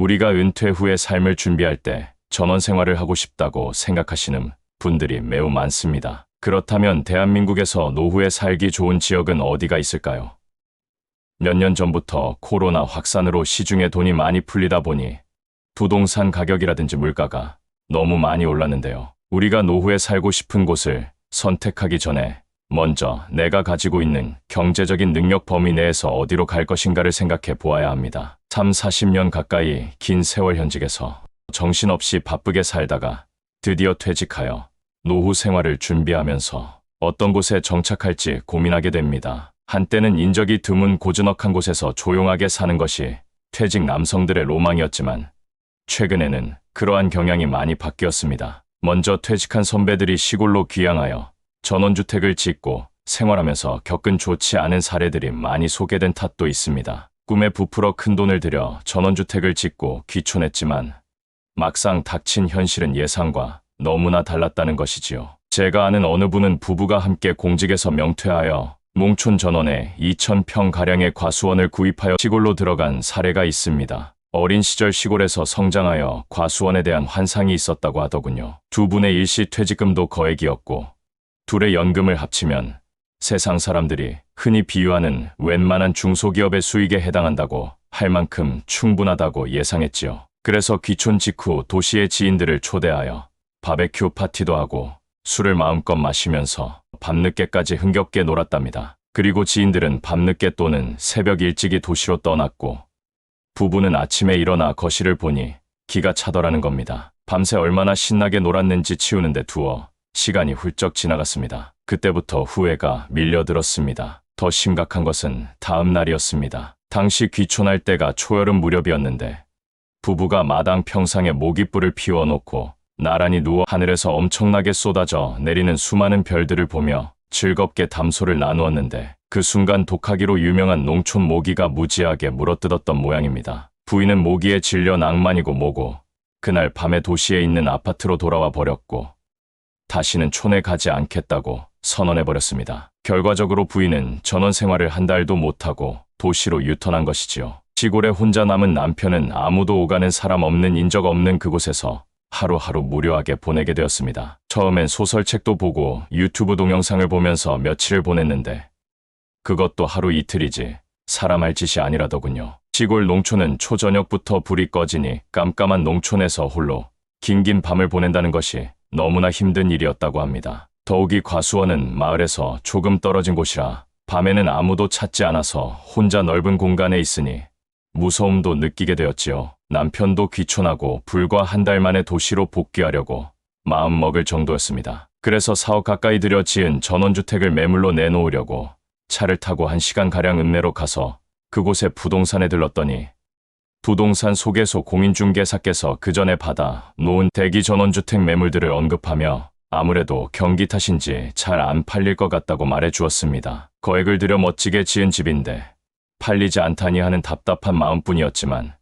우리가 은퇴 후의 삶을 준비할 때 전원 생활을 하고 싶다고 생각하시는 분들이 매우 많습니다. 그렇다면 대한민국에서 노후에 살기 좋은 지역은 어디가 있을까요? 몇 년 전부터 코로나 확산으로 시중에 돈이 많이 풀리다 보니 부동산 가격이라든지 물가가 너무 많이 올랐는데요. 우리가 노후에 살고 싶은 곳을 선택하기 전에 먼저 내가 가지고 있는 경제적인 능력 범위 내에서 어디로 갈 것인가를 생각해 보아야 합니다. 3, 40년 가까이 긴 세월 현직에서 정신없이 바쁘게 살다가 드디어 퇴직하여 노후 생활을 준비하면서 어떤 곳에 정착할지 고민하게 됩니다. 한때는 인적이 드문 고즈넉한 곳에서 조용하게 사는 것이 퇴직 남성들의 로망이었지만 최근에는 그러한 경향이 많이 바뀌었습니다. 먼저 퇴직한 선배들이 시골로 귀향하여 전원주택을 짓고 생활하면서 겪은 좋지 않은 사례들이 많이 소개된 탓도 있습니다. 꿈에 부풀어 큰돈을 들여 전원주택을 짓고 귀촌했지만 막상 닥친 현실은 예상과 너무나 달랐다는 것이지요. 제가 아는 어느 분은 부부가 함께 공직에서 명퇴하여 농촌 전원에 2,000평가량의 과수원을 구입하여 시골로 들어간 사례가 있습니다. 어린 시절 시골에서 성장하여 과수원에 대한 환상이 있었다고 하더군요. 두 분의 일시 퇴직금도 거액이었고 둘의 연금을 합치면 세상 사람들이 흔히 비유하는 웬만한 중소기업의 수익에 해당한다고 할 만큼 충분하다고 예상했지요. 그래서 귀촌 직후 도시의 지인들을 초대하여 바베큐 파티도 하고 술을 마음껏 마시면서 밤늦게까지 흥겹게 놀았답니다. 그리고 지인들은 밤늦게 또는 새벽 일찍이 도시로 떠났고 부부는 아침에 일어나 거실을 보니 기가 차더라는 겁니다. 밤새 얼마나 신나게 놀았는지 치우는데 두어 시간이 훌쩍 지나갔습니다. 그때부터 후회가 밀려들었습니다. 더 심각한 것은 다음 날이었습니다. 당시 귀촌할 때가 초여름 무렵이었는데 부부가 마당 평상에 모깃불을 피워놓고 나란히 누워 하늘에서 엄청나게 쏟아져 내리는 수많은 별들을 보며 즐겁게 담소를 나누었는데 그 순간 독하기로 유명한 농촌 모기가 무지하게 물어뜯었던 모양입니다. 부인은 모기에 질려 낭만이고 뭐고 그날 밤에 도시에 있는 아파트로 돌아와 버렸고 다시는 촌에 가지 않겠다고 선언해버렸습니다. 결과적으로 부인은 전원 생활을 한 달도 못하고 도시로 유턴한 것이지요. 시골에 혼자 남은 남편은 아무도 오가는 사람 없는 인적 없는 그곳에서 하루하루 무료하게 보내게 되었습니다. 처음엔 소설책도 보고 유튜브 동영상을 보면서 며칠을 보냈는데 그것도 하루 이틀이지 사람 할 짓이 아니라더군요. 시골 농촌은 초저녁부터 불이 꺼지니 깜깜한 농촌에서 홀로 긴긴 밤을 보낸다는 것이 너무나 힘든 일이었다고 합니다. 더욱이 과수원은 마을에서 조금 떨어진 곳이라 밤에는 아무도 찾지 않아서 혼자 넓은 공간에 있으니 무서움도 느끼게 되었지요. 남편도 귀촌하고 불과 한 달 만에 도시로 복귀하려고 마음먹을 정도였습니다. 그래서 4억 가까이 들여 지은 전원주택을 매물로 내놓으려고 차를 타고 1시간가량 읍내로 가서 그곳에 부동산에 들렀더니 부동산 소개소 공인중개사께서 그 전에 받아 놓은 대기 전원주택 매물들을 언급하며 아무래도 경기 탓인지 잘 안 팔릴 것 같다고 말해 주었습니다. 거액을 들여 멋지게 지은 집인데 팔리지 않다니 하는 답답한 마음뿐이었지만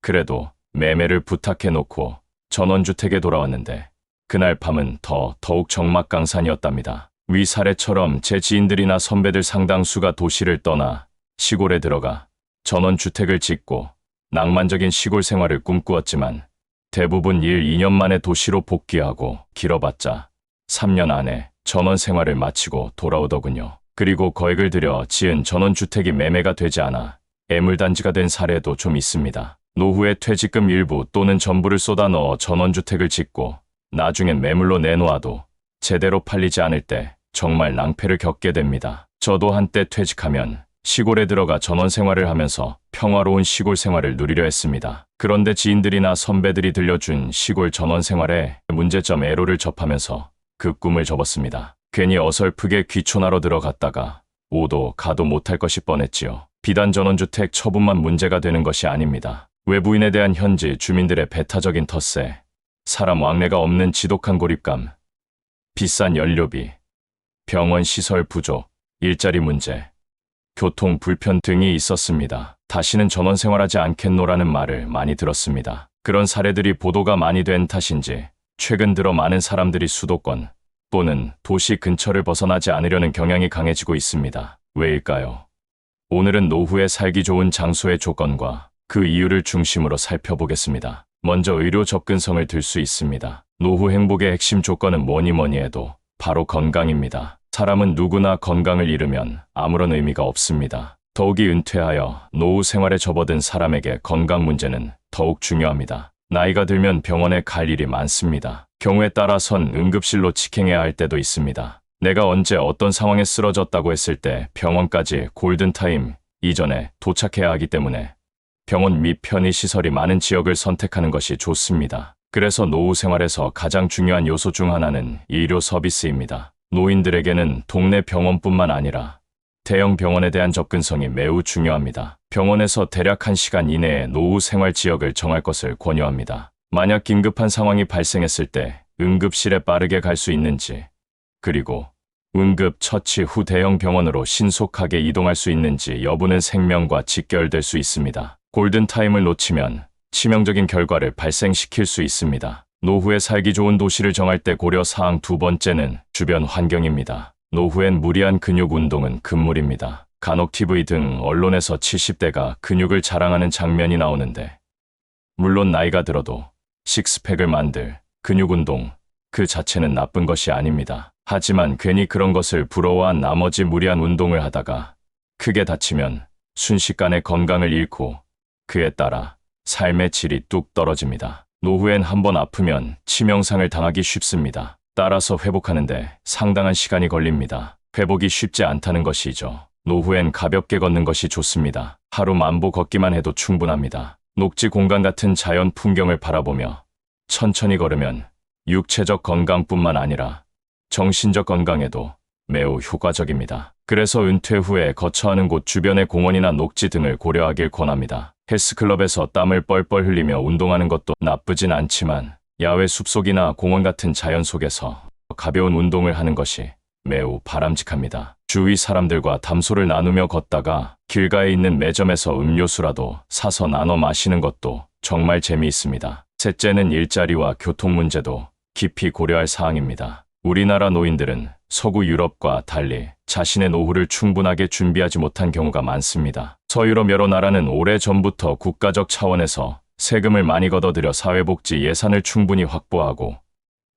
그래도 매매를 부탁해 놓고 전원주택에 돌아왔는데 그날 밤은 더욱 적막강산이었답니다. 위 사례처럼 제 지인들이나 선배들 상당수가 도시를 떠나 시골에 들어가 전원주택을 짓고 낭만적인 시골 생활을 꿈꾸었지만 대부분 2년 만에 도시로 복귀하고 길어봤자 3년 안에 전원 생활을 마치고 돌아오더군요. 그리고 거액을 들여 지은 전원주택이 매매가 되지 않아 애물단지가 된 사례도 좀 있습니다. 노후에 퇴직금 일부 또는 전부를 쏟아넣어 전원주택을 짓고 나중엔 매물로 내놓아도 제대로 팔리지 않을 때 정말 낭패를 겪게 됩니다. 저도 한때 퇴직하면 시골에 들어가 전원 생활을 하면서 평화로운 시골 생활을 누리려 했습니다. 그런데 지인들이나 선배들이 들려준 시골 전원 생활의 문제점 애로를 접하면서 그 꿈을 접었습니다. 괜히 어설프게 귀촌하러 들어갔다가 오도 가도 못할 것이 뻔했지요. 비단 전원주택 처분만 문제가 되는 것이 아닙니다. 외부인에 대한 현지 주민들의 배타적인 텃세, 사람 왕래가 없는 지독한 고립감, 비싼 연료비, 병원 시설 부족, 일자리 문제, 교통 불편 등이 있었습니다. 다시는 전원 생활하지 않겠노라는 말을 많이 들었습니다. 그런 사례들이 보도가 많이 된 탓인지 최근 들어 많은 사람들이 수도권 또는 도시 근처를 벗어나지 않으려는 경향이 강해지고 있습니다. 왜일까요? 오늘은 노후에 살기 좋은 장소의 조건과 그 이유를 중심으로 살펴보겠습니다. 먼저 의료 접근성을 들 수 있습니다. 노후 행복의 핵심 조건은 뭐니 뭐니 해도 바로 건강입니다. 사람은 누구나 건강을 잃으면 아무런 의미가 없습니다. 더욱이 은퇴하여 노후 생활에 접어든 사람에게 건강 문제는 더욱 중요합니다. 나이가 들면 병원에 갈 일이 많습니다. 경우에 따라선 응급실로 직행해야 할 때도 있습니다. 내가 언제 어떤 상황에 쓰러졌다고 했을 때 병원까지 골든타임 이전에 도착해야 하기 때문에 병원 및 편의시설이 많은 지역을 선택하는 것이 좋습니다. 그래서 노후 생활에서 가장 중요한 요소 중 하나는 의료 서비스입니다. 노인들에게는 동네 병원뿐만 아니라 대형 병원에 대한 접근성이 매우 중요합니다. 병원에서 대략 1시간 이내에 노후 생활 지역을 정할 것을 권유합니다. 만약 긴급한 상황이 발생했을 때 응급실에 빠르게 갈 수 있는지, 그리고 응급 처치 후 대형 병원으로 신속하게 이동할 수 있는지 여부는 생명과 직결될 수 있습니다. 골든타임을 놓치면 치명적인 결과를 발생시킬 수 있습니다. 노후에 살기 좋은 도시를 정할 때 고려 사항 두 번째는 주변 환경입니다. 노후엔 무리한 근육 운동은 금물입니다. 간혹 TV 등 언론에서 70대가 근육을 자랑하는 장면이 나오는데, 물론 나이가 들어도 식스팩을 만들 근육 운동 그 자체는 나쁜 것이 아닙니다. 하지만 괜히 그런 것을 부러워한 나머지 무리한 운동을 하다가 크게 다치면 순식간에 건강을 잃고 그에 따라 삶의 질이 뚝 떨어집니다. 노후엔 한번 아프면 치명상을 당하기 쉽습니다. 따라서 회복하는데 상당한 시간이 걸립니다. 회복이 쉽지 않다는 것이죠. 노후엔 가볍게 걷는 것이 좋습니다. 하루 만보 걷기만 해도 충분합니다. 녹지 공간 같은 자연 풍경을 바라보며 천천히 걸으면 육체적 건강뿐만 아니라 정신적 건강에도 매우 효과적입니다. 그래서 은퇴 후에 거처하는 곳 주변의 공원이나 녹지 등을 고려하길 권합니다. 헬스클럽에서 땀을 뻘뻘 흘리며 운동하는 것도 나쁘진 않지만 야외 숲속이나 공원 같은 자연 속에서 가벼운 운동을 하는 것이 매우 바람직합니다. 주위 사람들과 담소를 나누며 걷다가 길가에 있는 매점에서 음료수라도 사서 나눠 마시는 것도 정말 재미있습니다. 셋째는 일자리와 교통 문제도 깊이 고려할 사항입니다. 우리나라 노인들은 서구 유럽과 달리 자신의 노후를 충분하게 준비하지 못한 경우가 많습니다. 서유럽 여러 나라는 오래전부터 국가적 차원에서 세금을 많이 걷어들여 사회복지 예산을 충분히 확보하고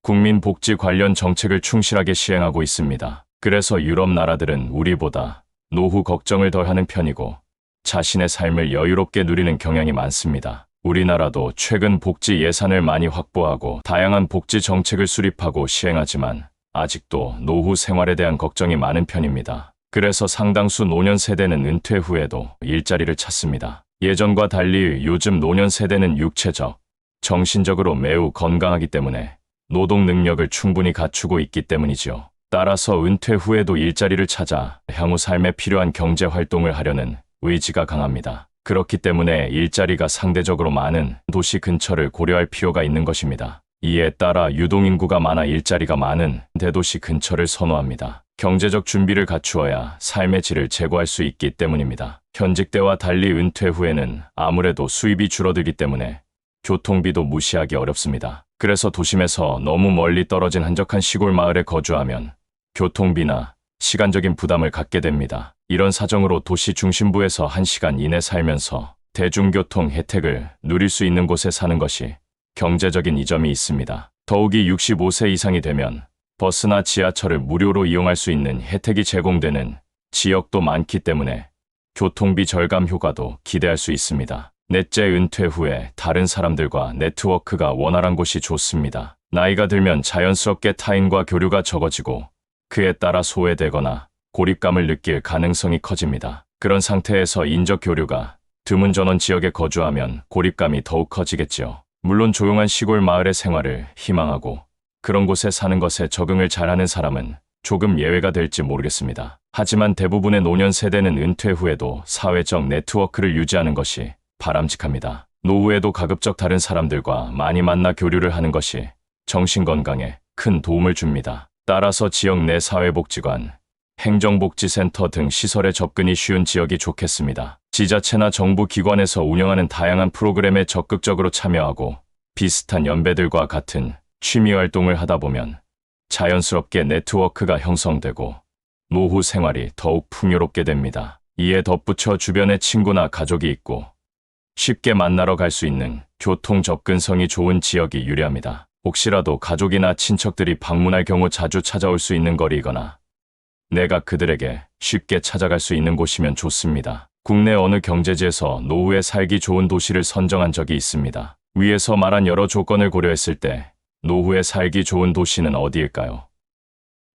국민복지 관련 정책을 충실하게 시행하고 있습니다. 그래서 유럽 나라들은 우리보다 노후 걱정을 덜 하는 편이고 자신의 삶을 여유롭게 누리는 경향이 많습니다. 우리나라도 최근 복지 예산을 많이 확보하고 다양한 복지 정책을 수립하고 시행하지만 아직도 노후 생활에 대한 걱정이 많은 편입니다. 그래서 상당수 노년 세대는 은퇴 후에도 일자리를 찾습니다. 예전과 달리 요즘 노년 세대는 육체적, 정신적으로 매우 건강하기 때문에 노동 능력을 충분히 갖추고 있기 때문이죠. 따라서 은퇴 후에도 일자리를 찾아 향후 삶에 필요한 경제 활동을 하려는 의지가 강합니다. 그렇기 때문에 일자리가 상대적으로 많은 도시 근처를 고려할 필요가 있는 것입니다. 이에 따라 유동인구가 많아 일자리가 많은 대도시 근처를 선호합니다. 경제적 준비를 갖추어야 삶의 질을 제고할 수 있기 때문입니다. 현직 때와 달리 은퇴 후에는 아무래도 수입이 줄어들기 때문에 교통비도 무시하기 어렵습니다. 그래서 도심에서 너무 멀리 떨어진 한적한 시골 마을에 거주하면 교통비나 시간적인 부담을 갖게 됩니다. 이런 사정으로 도시 중심부에서 1시간 이내 살면서 대중교통 혜택을 누릴 수 있는 곳에 사는 것이 경제적인 이점이 있습니다. 더욱이 65세 이상이 되면 버스나 지하철을 무료로 이용할 수 있는 혜택이 제공되는 지역도 많기 때문에 교통비 절감 효과도 기대할 수 있습니다. 넷째, 은퇴 후에 다른 사람들과 네트워크가 원활한 곳이 좋습니다. 나이가 들면 자연스럽게 타인과 교류가 적어지고 그에 따라 소외되거나 고립감을 느낄 가능성이 커집니다. 그런 상태에서 인적 교류가 드문 전원 지역에 거주하면 고립감이 더욱 커지겠지요. 물론 조용한 시골 마을의 생활을 희망하고 그런 곳에 사는 것에 적응을 잘하는 사람은 조금 예외가 될지 모르겠습니다. 하지만 대부분의 노년 세대는 은퇴 후에도 사회적 네트워크를 유지하는 것이 바람직합니다. 노후에도 가급적 다른 사람들과 많이 만나 교류를 하는 것이 정신건강에 큰 도움을 줍니다. 따라서 지역 내 사회복지관, 행정복지센터 등 시설에 접근이 쉬운 지역이 좋겠습니다. 지자체나 정부 기관에서 운영하는 다양한 프로그램에 적극적으로 참여하고 비슷한 연배들과 같은 취미 활동을 하다 보면 자연스럽게 네트워크가 형성되고 노후 생활이 더욱 풍요롭게 됩니다. 이에 덧붙여 주변에 친구나 가족이 있고 쉽게 만나러 갈 수 있는 교통 접근성이 좋은 지역이 유리합니다. 혹시라도 가족이나 친척들이 방문할 경우 자주 찾아올 수 있는 거리이거나 내가 그들에게 쉽게 찾아갈 수 있는 곳이면 좋습니다. 국내 어느 경제지에서 노후에 살기 좋은 도시를 선정한 적이 있습니다. 위에서 말한 여러 조건을 고려했을 때 노후에 살기 좋은 도시는 어디일까요?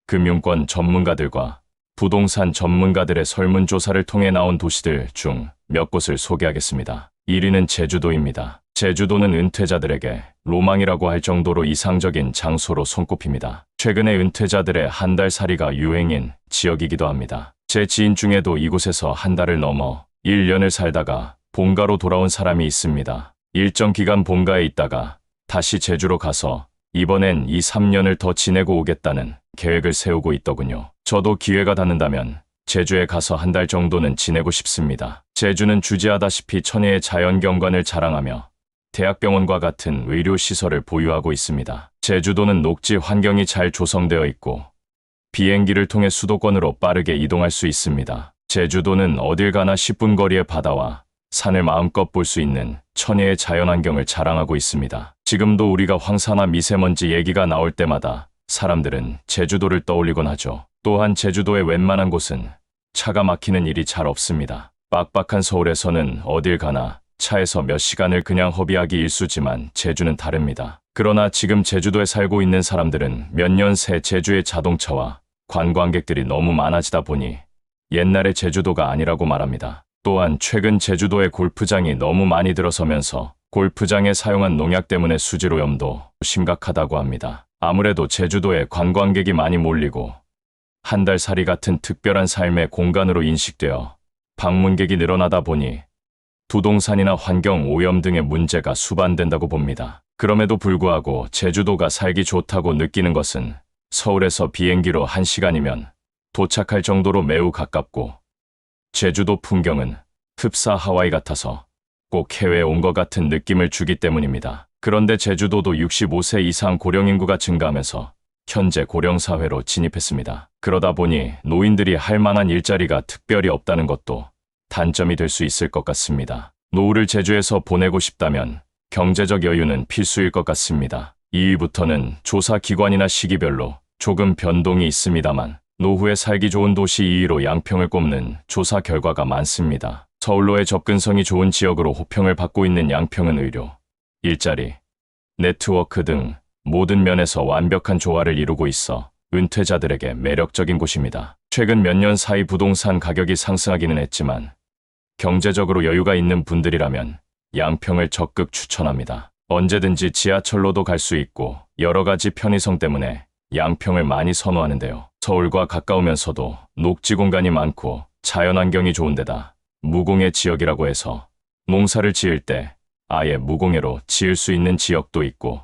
금융권 전문가들과 부동산 전문가들의 설문조사를 통해 나온 도시들 중 몇 곳을 소개하겠습니다. 1위는 제주도입니다. 제주도는 은퇴자들에게 로망이라고 할 정도로 이상적인 장소로 손꼽힙니다. 최근에 은퇴자들의 한 달 살이가 유행인 지역이기도 합니다. 제 지인 중에도 이곳에서 한 달을 넘어 1년을 살다가 본가로 돌아온 사람이 있습니다. 일정 기간 본가에 있다가 다시 제주로 가서 이번엔 2, 3년을 더 지내고 오겠다는 계획을 세우고 있더군요. 저도 기회가 닿는다면 제주에 가서 한 달 정도는 지내고 싶습니다. 제주는 주지하다시피 천혜의 자연경관을 자랑하며 대학병원과 같은 의료시설을 보유하고 있습니다. 제주도는 녹지 환경이 잘 조성되어 있고 비행기를 통해 수도권으로 빠르게 이동할 수 있습니다. 제주도는 어딜 가나 10분 거리의 바다와 산을 마음껏 볼 수 있는 천혜의 자연환경을 자랑하고 있습니다. 지금도 우리가 황사나 미세먼지 얘기가 나올 때마다 사람들은 제주도를 떠올리곤 하죠. 또한 제주도의 웬만한 곳은 차가 막히는 일이 잘 없습니다. 빡빡한 서울에서는 어딜 가나 차에서 몇 시간을 그냥 허비하기 일쑤지만 제주는 다릅니다. 그러나 지금 제주도에 살고 있는 사람들은 몇 년 새 제주의 자동차와 관광객들이 너무 많아지다 보니 옛날의 제주도가 아니라고 말합니다. 또한 최근 제주도의 골프장이 너무 많이 들어서면서 골프장에 사용한 농약 때문에 수질오염도 심각하다고 합니다. 아무래도 제주도에 관광객이 많이 몰리고 한 달 살이 같은 특별한 삶의 공간으로 인식되어 방문객이 늘어나다 보니 부동산이나 환경 오염 등의 문제가 수반된다고 봅니다. 그럼에도 불구하고 제주도가 살기 좋다고 느끼는 것은 서울에서 비행기로 1시간이면 도착할 정도로 매우 가깝고 제주도 풍경은 흡사 하와이 같아서 꼭 해외에 온 것 같은 느낌을 주기 때문입니다. 그런데 제주도도 65세 이상 고령인구가 증가하면서 현재 고령사회로 진입했습니다. 그러다 보니 노인들이 할 만한 일자리가 특별히 없다는 것도 단점이 될 수 있을 것 같습니다. 노후를 제주에서 보내고 싶다면 경제적 여유는 필수일 것 같습니다. 2위부터는 조사 기관이나 시기별로 조금 변동이 있습니다만 노후에 살기 좋은 도시 2위로 양평을 꼽는 조사 결과가 많습니다. 서울로의 접근성이 좋은 지역으로 호평을 받고 있는 양평은 의료, 일자리, 네트워크 등 모든 면에서 완벽한 조화를 이루고 있어 은퇴자들에게 매력적인 곳입니다. 최근 몇 년 사이 부동산 가격이 상승하기는 했지만 경제적으로 여유가 있는 분들이라면 양평을 적극 추천합니다. 언제든지 지하철로도 갈 수 있고 여러 가지 편의성 때문에 양평을 많이 선호하는데요. 서울과 가까우면서도 녹지 공간이 많고 자연환경이 좋은 데다 무공해 지역이라고 해서 농사를 지을 때 아예 무공해로 지을 수 있는 지역도 있고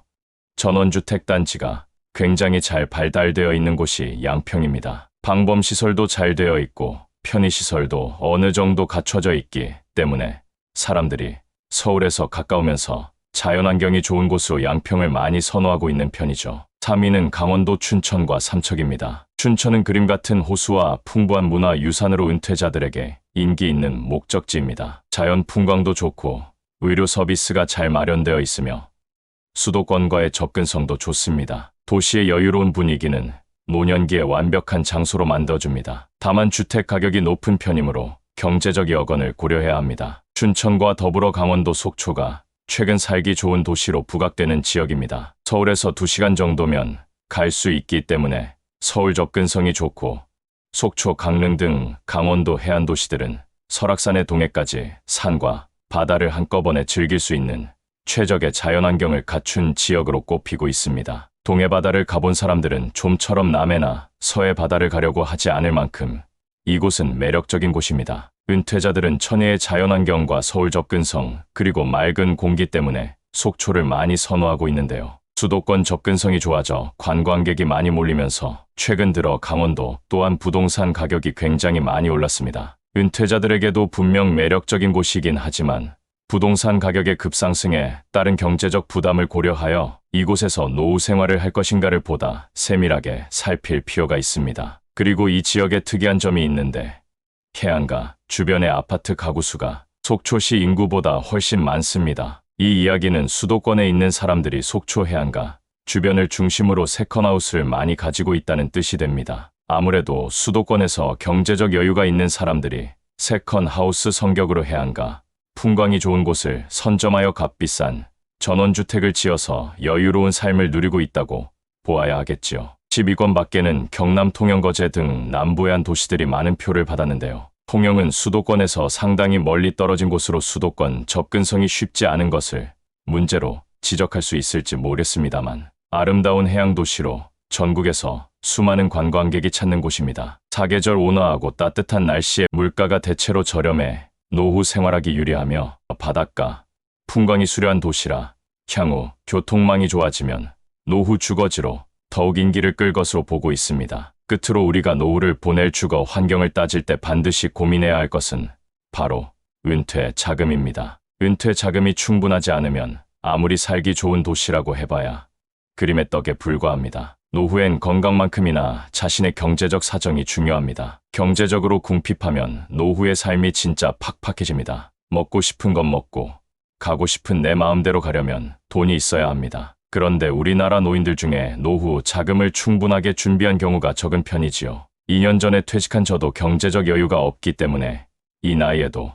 전원주택 단지가 굉장히 잘 발달되어 있는 곳이 양평입니다. 방범시설도 잘 되어 있고 편의시설도 어느 정도 갖춰져 있기 때문에 사람들이 서울에서 가까우면서 자연환경이 좋은 곳으로 양평을 많이 선호하고 있는 편이죠. 3위는 강원도 춘천과 삼척입니다. 춘천은 그림 같은 호수와 풍부한 문화유산으로 은퇴자들에게 인기 있는 목적지입니다. 자연 풍광도 좋고 의료 서비스가 잘 마련되어 있으며 수도권과의 접근성도 좋습니다. 도시의 여유로운 분위기는 노년기에 완벽한 장소로 만들어줍니다. 다만 주택 가격이 높은 편이므로 경제적 여건을 고려해야 합니다. 춘천과 더불어 강원도 속초가 최근 살기 좋은 도시로 부각되는 지역입니다. 서울에서 2시간 정도면 갈 수 있기 때문에 서울 접근성이 좋고 속초, 강릉 등 강원도 해안 도시들은 설악산의 동해까지 산과 바다를 한꺼번에 즐길 수 있는 최적의 자연환경을 갖춘 지역으로 꼽히고 있습니다. 동해 바다를 가본 사람들은 좀처럼 남해나 서해 바다를 가려고 하지 않을 만큼 이곳은 매력적인 곳입니다. 은퇴자들은 천혜의 자연환경과 서울 접근성 그리고 맑은 공기 때문에 속초를 많이 선호하고 있는데요. 수도권 접근성이 좋아져 관광객이 많이 몰리면서 최근 들어 강원도 또한 부동산 가격이 굉장히 많이 올랐습니다. 은퇴자들에게도 분명 매력적인 곳이긴 하지만 부동산 가격의 급상승에 따른 경제적 부담을 고려하여 이곳에서 노후 생활을 할 것인가를 보다 세밀하게 살필 필요가 있습니다. 그리고 이 지역에 특이한 점이 있는데 해안가 주변의 아파트 가구 수가 속초시 인구보다 훨씬 많습니다. 이 이야기는 수도권에 있는 사람들이 속초 해안가 주변을 중심으로 세컨하우스를 많이 가지고 있다는 뜻이 됩니다. 아무래도 수도권에서 경제적 여유가 있는 사람들이 세컨하우스 성격으로 해안가 풍광이 좋은 곳을 선점하여 값비싼 전원주택을 지어서 여유로운 삶을 누리고 있다고 보아야 하겠지요. 12권 밖에는 경남 통영거제 등 남부해안 도시들이 많은 표를 받았는데요. 통영은 수도권에서 상당히 멀리 떨어진 곳으로 수도권 접근성이 쉽지 않은 것을 문제로 지적할 수 있을지 모르겠습니다만 아름다운 해양도시로 전국에서 수많은 관광객이 찾는 곳입니다. 사계절 온화하고 따뜻한 날씨에 물가가 대체로 저렴해 노후 생활하기 유리하며 바닷가, 풍광이 수려한 도시라 향후 교통망이 좋아지면 노후 주거지로 더욱 인기를 끌 것으로 보고 있습니다. 끝으로 우리가 노후를 보낼 주거 환경을 따질 때 반드시 고민해야 할 것은 바로 은퇴 자금입니다. 은퇴 자금이 충분하지 않으면 아무리 살기 좋은 도시라고 해봐야 그림의 떡에 불과합니다. 노후엔 건강만큼이나 자신의 경제적 사정이 중요합니다. 경제적으로 궁핍하면 노후의 삶이 진짜 팍팍해집니다. 먹고 싶은 건 먹고 가고 싶은 내 마음대로 가려면 돈이 있어야 합니다. 그런데 우리나라 노인들 중에 노후 자금을 충분하게 준비한 경우가 적은 편이지요. 2년 전에 퇴직한 저도 경제적 여유가 없기 때문에 이 나이에도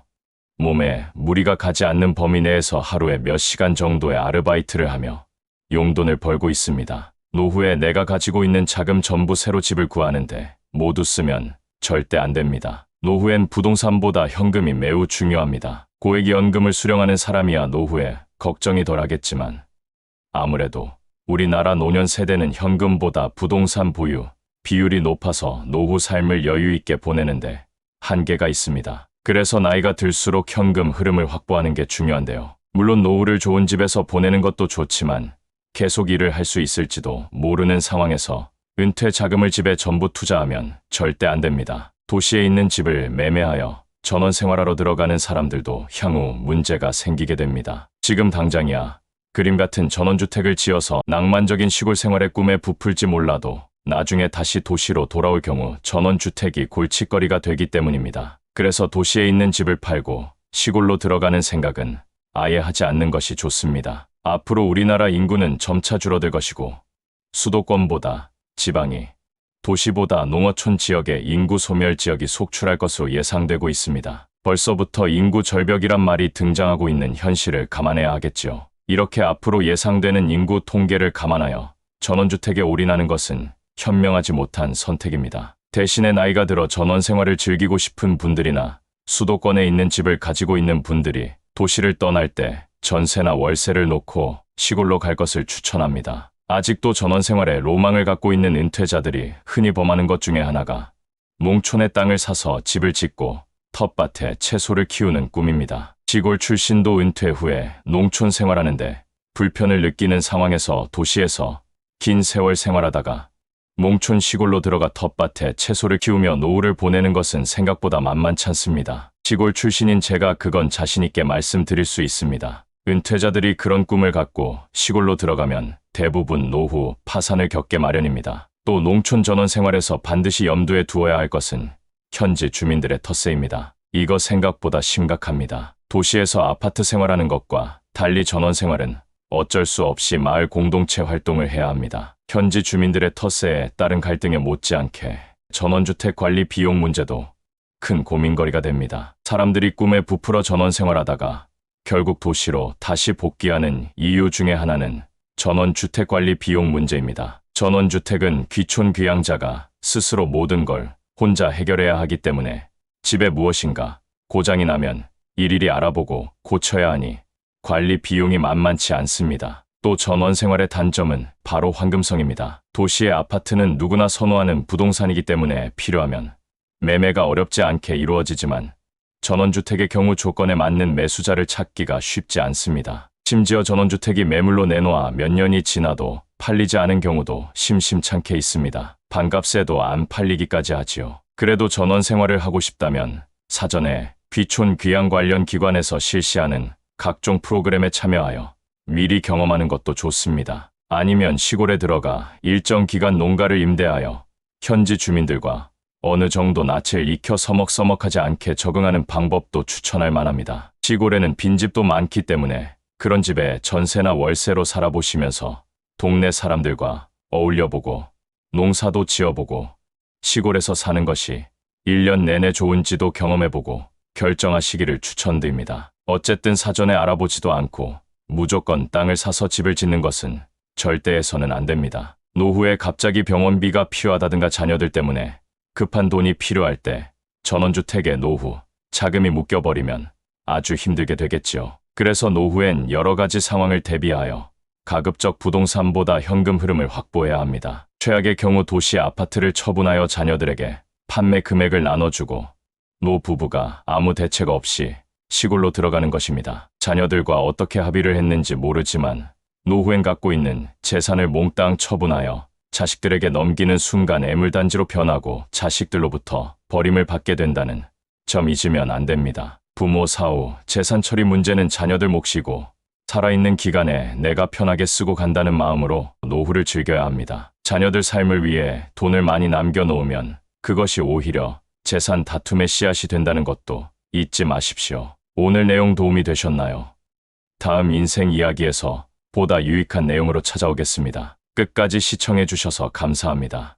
몸에 무리가 가지 않는 범위 내에서 하루에 몇 시간 정도의 아르바이트를 하며 용돈을 벌고 있습니다. 노후에 내가 가지고 있는 자금 전부 새로 집을 구하는데 모두 쓰면 절대 안 됩니다. 노후엔 부동산보다 현금이 매우 중요합니다. 고액 연금을 수령하는 사람이야 노후에 걱정이 덜 하겠지만 아무래도 우리나라 노년 세대는 현금보다 부동산 보유 비율이 높아서 노후 삶을 여유 있게 보내는데 한계가 있습니다. 그래서 나이가 들수록 현금 흐름을 확보하는 게 중요한데요. 물론 노후를 좋은 집에서 보내는 것도 좋지만 계속 일을 할 수 있을지도 모르는 상황에서 은퇴 자금을 집에 전부 투자하면 절대 안 됩니다. 도시에 있는 집을 매매하여 전원 생활하러 들어가는 사람들도 향후 문제가 생기게 됩니다. 지금 당장이야 그림 같은 전원주택을 지어서 낭만적인 시골 생활의 꿈에 부풀지 몰라도 나중에 다시 도시로 돌아올 경우 전원주택이 골칫거리가 되기 때문입니다. 그래서 도시에 있는 집을 팔고 시골로 들어가는 생각은 아예 하지 않는 것이 좋습니다. 앞으로 우리나라 인구는 점차 줄어들 것이고 수도권보다 지방이 도시보다 농어촌 지역의 인구 소멸 지역이 속출할 것으로 예상되고 있습니다. 벌써부터 인구 절벽이란 말이 등장하고 있는 현실을 감안해야 하겠지요. 이렇게 앞으로 예상되는 인구 통계를 감안하여 전원주택에 올인하는 것은 현명하지 못한 선택입니다. 대신에 나이가 들어 전원 생활을 즐기고 싶은 분들이나 수도권에 있는 집을 가지고 있는 분들이 도시를 떠날 때 전세나 월세를 놓고 시골로 갈 것을 추천합니다. 아직도 전원 생활에 로망을 갖고 있는 은퇴자들이 흔히 범하는 것 중에 하나가 농촌의 땅을 사서 집을 짓고 텃밭에 채소를 키우는 꿈입니다. 시골 출신도 은퇴 후에 농촌 생활하는데 불편을 느끼는 상황에서 도시에서 긴 세월 생활하다가 농촌 시골로 들어가 텃밭에 채소를 키우며 노후를 보내는 것은 생각보다 만만치 않습니다. 시골 출신인 제가 그건 자신있게 말씀드릴 수 있습니다. 은퇴자들이 그런 꿈을 갖고 시골로 들어가면 대부분 노후 파산을 겪게 마련입니다. 또 농촌 전원 생활에서 반드시 염두에 두어야 할 것은 현지 주민들의 텃세입니다. 이거 생각보다 심각합니다. 도시에서 아파트 생활하는 것과 달리 전원 생활은 어쩔 수 없이 마을 공동체 활동을 해야 합니다. 현지 주민들의 텃세에 따른 갈등에 못지않게 전원주택 관리 비용 문제도 큰 고민거리가 됩니다. 사람들이 꿈에 부풀어 전원 생활하다가 결국 도시로 다시 복귀하는 이유 중에 하나는 전원주택 관리 비용 문제입니다. 전원주택은 귀촌 귀양자가 스스로 모든 걸 혼자 해결해야 하기 때문에 집에 무엇인가 고장이 나면 일일이 알아보고 고쳐야 하니 관리 비용이 만만치 않습니다. 또 전원 생활의 단점은 바로 황금성입니다. 도시의 아파트는 누구나 선호하는 부동산이기 때문에 필요하면 매매가 어렵지 않게 이루어지지만 전원주택의 경우 조건에 맞는 매수자를 찾기가 쉽지 않습니다. 심지어 전원주택이 매물로 내놓아 몇 년이 지나도 팔리지 않은 경우도 심심찮게 있습니다. 반값에도 안 팔리기까지 하지요. 그래도 전원 생활을 하고 싶다면 사전에 귀촌 귀양 관련 기관에서 실시하는 각종 프로그램에 참여하여 미리 경험하는 것도 좋습니다. 아니면 시골에 들어가 일정 기간 농가를 임대하여 현지 주민들과 어느 정도 낯을 익혀 서먹서먹하지 않게 적응하는 방법도 추천할 만합니다. 시골에는 빈집도 많기 때문에 그런 집에 전세나 월세로 살아보시면서 동네 사람들과 어울려보고 농사도 지어보고 시골에서 사는 것이 1년 내내 좋은지도 경험해보고 결정하시기를 추천드립니다. 어쨌든 사전에 알아보지도 않고 무조건 땅을 사서 집을 짓는 것은 절대 해서는 안 됩니다. 노후에 갑자기 병원비가 필요하다든가 자녀들 때문에 급한 돈이 필요할 때 전원주택에 노후 자금이 묶여버리면 아주 힘들게 되겠지요. 그래서 노후엔 여러 가지 상황을 대비하여 가급적 부동산보다 현금 흐름을 확보해야 합니다. 최악의 경우 도시 아파트를 처분하여 자녀들에게 판매 금액을 나눠주고 노부부가 아무 대책 없이 시골로 들어가는 것입니다. 자녀들과 어떻게 합의를 했는지 모르지만 노후엔 갖고 있는 재산을 몽땅 처분하여 자식들에게 넘기는 순간 애물단지로 변하고 자식들로부터 버림을 받게 된다는 점 잊으면 안 됩니다. 부모 사후, 재산 처리 문제는 자녀들 몫이고 살아있는 기간에 내가 편하게 쓰고 간다는 마음으로 노후를 즐겨야 합니다. 자녀들 삶을 위해 돈을 많이 남겨놓으면 그것이 오히려 재산 다툼의 씨앗이 된다는 것도 잊지 마십시오. 오늘 내용 도움이 되셨나요? 다음 인생 이야기에서 보다 유익한 내용으로 찾아오겠습니다. 끝까지 시청해 주셔서 감사합니다.